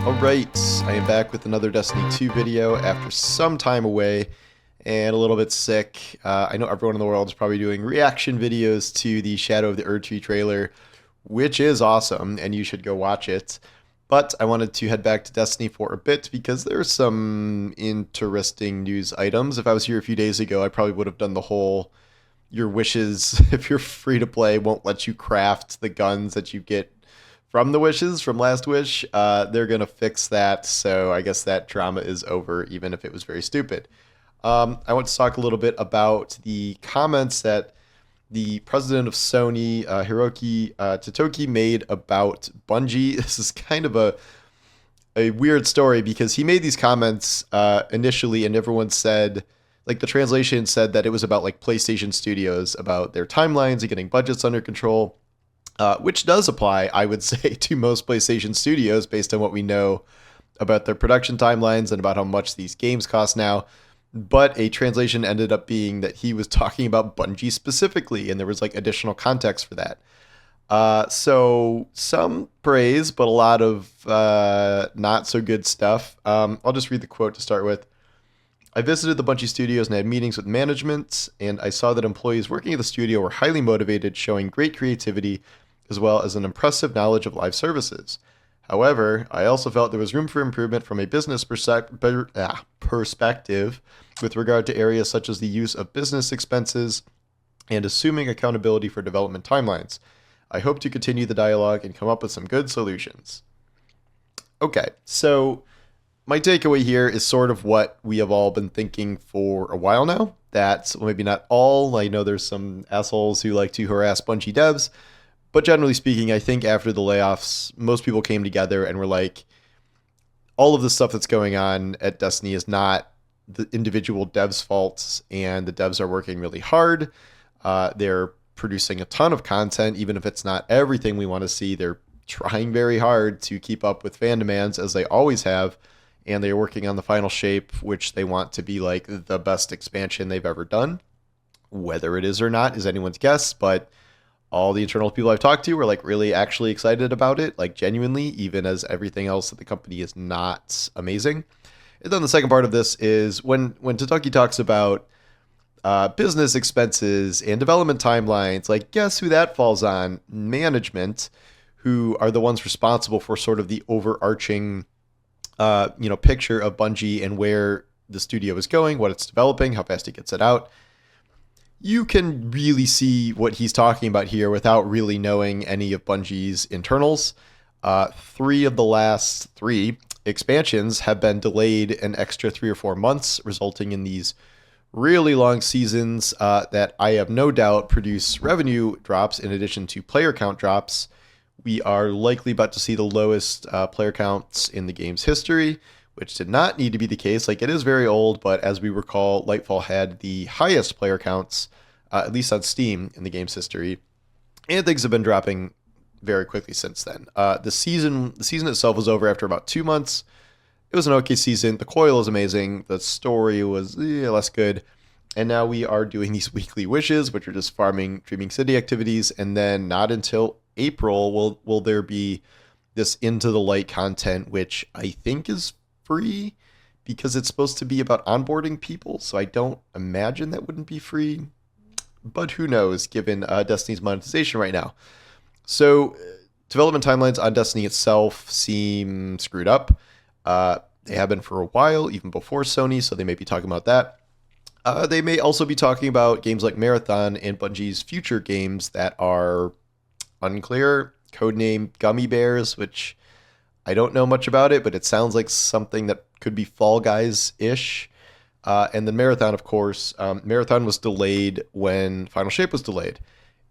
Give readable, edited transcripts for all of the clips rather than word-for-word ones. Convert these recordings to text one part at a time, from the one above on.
Alright, I am back with another Destiny 2 video after some time away and a little bit sick. I know everyone in the world is probably doing reaction videos to the Shadow of the Erdtree trailer, which is awesome, and you should go watch it. But I wanted to head back to Destiny for a bit because there's some interesting news items. If I was here a few days ago, I probably would have done the whole your wishes, if you're free to play, won't let you craft the guns that you get from the wishes from Last Wish. They're going to fix that, so I guess that drama is over, even if it was very stupid. I want to talk a little bit about the comments that the president of Sony, Hiroki Totoki, made about Bungie. This is kind of a weird story because he made these comments initially, and everyone said, like the translation said that it was about like PlayStation Studios, about their timelines and getting budgets under control. Which does apply, I would say, to most PlayStation Studios based on what we know about their production timelines and about how much these games cost now. But a translation ended up being that he was talking about Bungie specifically, and there was like additional context for that. So some praise, but a lot of not so good stuff. I'll just read the quote to start with. I visited the Bungie studios and had meetings with management, and I saw that employees working at the studio were highly motivated, showing great creativity, as well as an impressive knowledge of live services. However, I also felt there was room for improvement from a business perspective with regard to areas such as the use of business expenses and assuming accountability for development timelines. I hope to continue the dialogue and come up with some good solutions. Okay, so my takeaway here is sort of what we have all been thinking for a while now. That's maybe not all. I know there's some assholes who like to harass Bungie devs, but generally speaking, I think after the layoffs, most people came together and were like, all of the stuff that's going on at Destiny is not the individual devs' faults, and the devs are working really hard. They're producing a ton of content, even if it's not everything we want to see. They're trying very hard to keep up with fan demands, as they always have, and they're working on the final shape, which they want to be like the best expansion they've ever done. Whether it is or not is anyone's guess, but all the internal people I've talked to were like really actually excited about it, like genuinely, even as everything else at the company is not amazing. And then the second part of this is when Totoki talks about business expenses and development timelines, like guess who that falls on? Management, who are the ones responsible for sort of the overarching picture of Bungie and where the studio is going, what it's developing, how fast it gets it out. You can really see what he's talking about here without really knowing any of Bungie's internals. 3 of the last 3 expansions have been delayed an extra 3 or 4 months, resulting in these really long seasons that I have no doubt produce revenue drops in addition to player count drops. We are likely about to see the lowest player counts in the game's history, which did not need to be the case. Like, it is very old, but as we recall, Lightfall had the highest player counts, at least on Steam, in the game's history, and things have been dropping very quickly since then. The season itself was over after about 2 months. It was an okay season. The coil is amazing. The story was less good. And now we are doing these weekly wishes, which are just farming Dreaming City activities, and then not until April will there be this Into the Light content, which I think is free because it's supposed to be about onboarding people, so I don't imagine that wouldn't be free, but who knows given Destiny's monetization right now. So development timelines on Destiny itself seem screwed up. They have been for a while, even before Sony, so they may be talking about that. They may also be talking about games like Marathon and Bungie's future games that are unclear, codename Gummy Bears, which I don't know much about it, but it sounds like something that could be Fall Guys-ish. And then Marathon, of course. Marathon was delayed when Final Shape was delayed,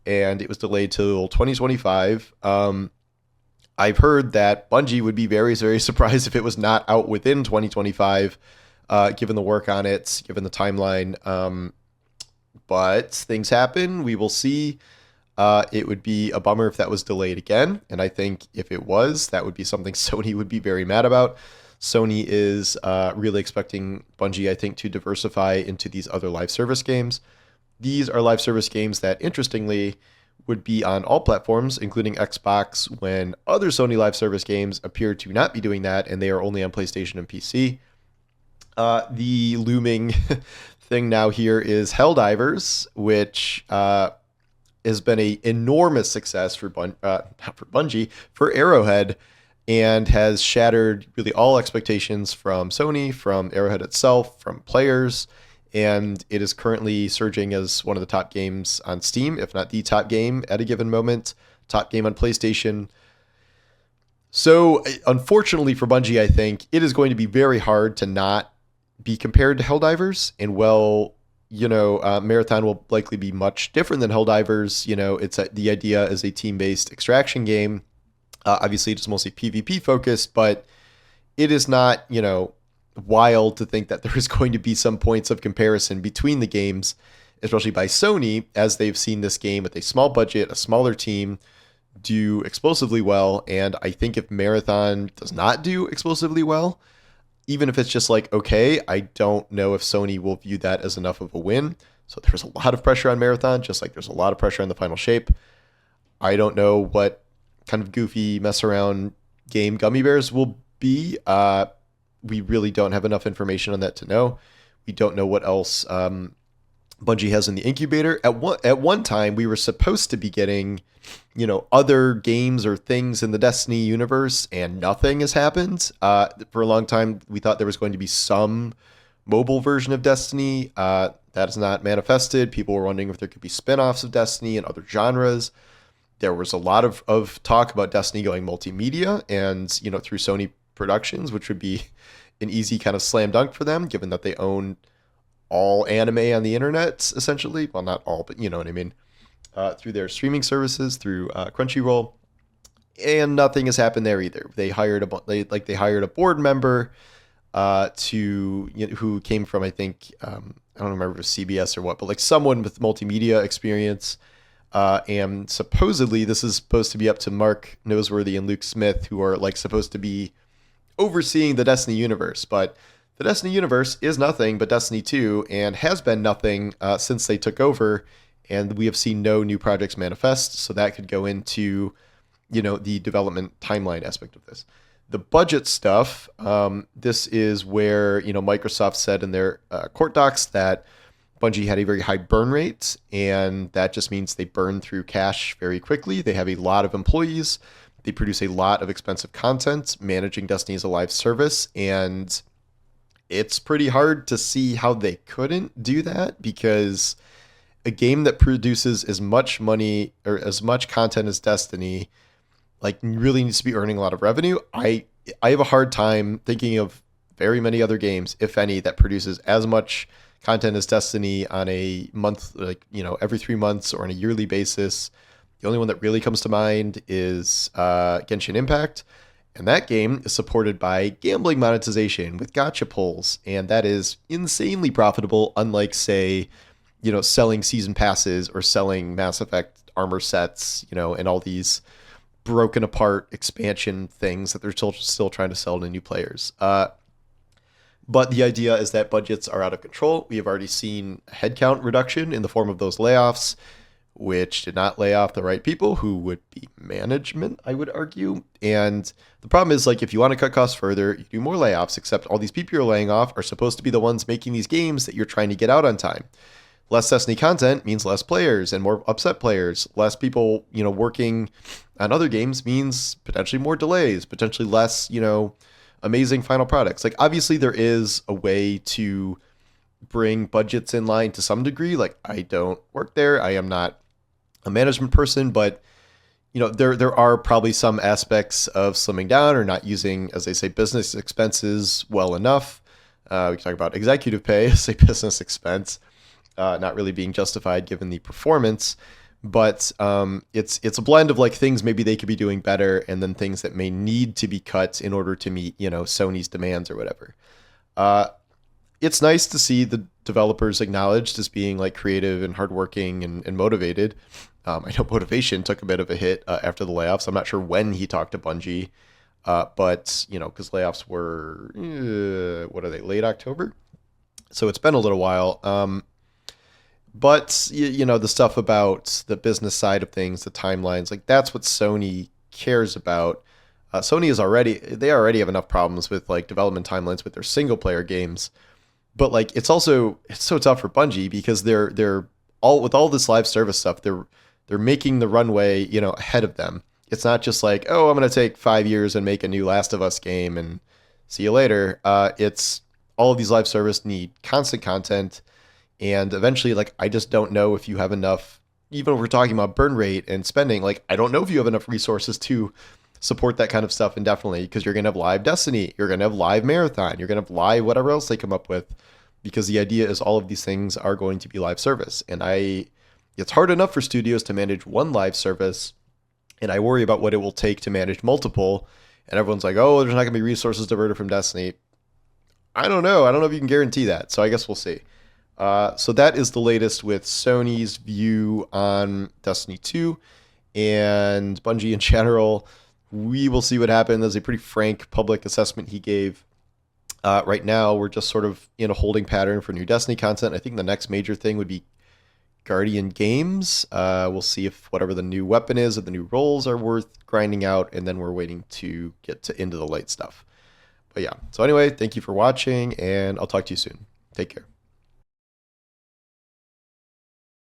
and it was delayed till 2025. I've heard that Bungie would be very, very surprised if it was not out within 2025, given the work on it, given the timeline. But things happen. We will see. It would be a bummer if that was delayed again, and I think if it was, that would be something Sony would be very mad about. Sony is really expecting Bungie, I think, to diversify into these other live service games. These are live service games that, interestingly, would be on all platforms, including Xbox, when other Sony live service games appear to not be doing that, and they are only on PlayStation and PC. The looming thing now here is Helldivers, which has been an enormous success for not for Bungie, for Arrowhead, and has shattered really all expectations from Sony, from Arrowhead itself, from players, and it is currently surging as one of the top games on Steam, if not the top game at a given moment, top game on PlayStation. So, unfortunately for Bungie, I think it is going to be very hard to not be compared to Helldivers, and Marathon will likely be much different than Helldivers. The idea is a team-based extraction game. Obviously, it's mostly PvP focused, but it is not, wild to think that there is going to be some points of comparison between the games, especially by Sony, as they've seen this game with a small budget, a smaller team, do explosively well. And I think if Marathon does not do explosively well, even if it's just like, okay, I don't know if Sony will view that as enough of a win. So there's a lot of pressure on Marathon, just like there's a lot of pressure on the final shape. I don't know what kind of goofy mess around game Gummy Bears will be. We really don't have enough information on that to know. We don't know what else Bungie has in the incubator. At one time, we were supposed to be getting, other games or things in the Destiny universe, and nothing has happened. For a long time, we thought there was going to be some mobile version of Destiny. That has not manifested. People were wondering if there could be spin-offs of Destiny and other genres. There was a lot of talk about Destiny going multimedia and, through Sony Productions, which would be an easy kind of slam dunk for them, given that they own all anime on the internet, essentially. Well, not all, but you know what I mean. Through their streaming services, through Crunchyroll, and nothing has happened there either. They hired a board member who came from, I think, I don't remember if it was CBS or what, but like someone with multimedia experience. And supposedly this is supposed to be up to Mark Noseworthy and Luke Smith, who are like supposed to be overseeing the Destiny universe. But the Destiny universe is nothing but Destiny 2, and has been nothing since they took over. And we have seen no new projects manifest, so that could go into, the development timeline aspect of this. The budget stuff, this is where, Microsoft said in their court docs that Bungie had a very high burn rate, and that just means they burn through cash very quickly. They have a lot of employees. They produce a lot of expensive content, managing Destiny as a live service, and it's pretty hard to see how they couldn't do that, because a game that produces as much money or as much content as Destiny, like, really needs to be earning a lot of revenue. I have a hard time thinking of very many other games, if any, that produces as much content as Destiny on a month, every 3 months or on a yearly basis. The only one that really comes to mind is Genshin Impact, and that game is supported by gambling monetization with gacha pulls, and that is insanely profitable, unlike, say, selling season passes or selling Mass Effect armor sets, and all these broken apart expansion things that they're still trying to sell to new players. But the idea is that budgets are out of control. We have already seen headcount reduction in the form of those layoffs, which did not lay off the right people, who would be management, I would argue. And the problem is, like, if you want to cut costs further, you do more layoffs, except all these people you're laying off are supposed to be the ones making these games that you're trying to get out on time. Less Destiny content means less players and more upset players. Less people, working on other games means potentially more delays, potentially less, amazing final products. Like, obviously there is a way to bring budgets in line to some degree. Like, I don't work there. I am not a management person, but there are probably some aspects of slimming down or not using, as they say, business expenses well enough. We can talk about executive pay as a business expense, not really being justified given the performance. But it's a blend of like things maybe they could be doing better, and then things that may need to be cut in order to meet Sony's demands or whatever. It's nice to see the developers acknowledged as being like creative and hardworking and motivated. I know motivation took a bit of a hit after the layoffs. I'm not sure when he talked to Bungie, but because layoffs were what are they, late October, so it's been a little while. But you know, the stuff about the business side of things, the timelines, like that's what Sony cares about. Sony is already have enough problems with like development timelines with their single player games, but like it's so tough for Bungie because they're all with all this live service stuff. They're making the runway, you know, ahead of them. It's not just like, oh, I'm gonna take 5 years and make a new Last of Us game and see you later. It's all of these live service need constant content, and eventually, like, I just don't know if you have enough. Even if we're talking about burn rate and spending, like, I don't know if you have enough resources to support that kind of stuff indefinitely, because you're gonna have live Destiny, you're gonna have live Marathon, you're gonna have live whatever else they come up with, because the idea is all of these things are going to be live service, and it's hard enough for studios to manage one live service, and I worry about what it will take to manage multiple. And everyone's like, oh, there's not gonna be resources diverted from Destiny. I don't know. I don't know if you can guarantee that. So I guess we'll see. So that is the latest with Sony's view on Destiny 2 and Bungie in general. We will see what happens. There's a pretty frank public assessment he gave. Right now, we're just sort of in a holding pattern for new Destiny content. I think the next major thing would be Guardian games. We'll see if whatever the new weapon is or the new roles are worth grinding out, and then we're waiting to get to Into the Light stuff. But yeah, so anyway, thank you for watching, and I'll talk to you soon. Take care.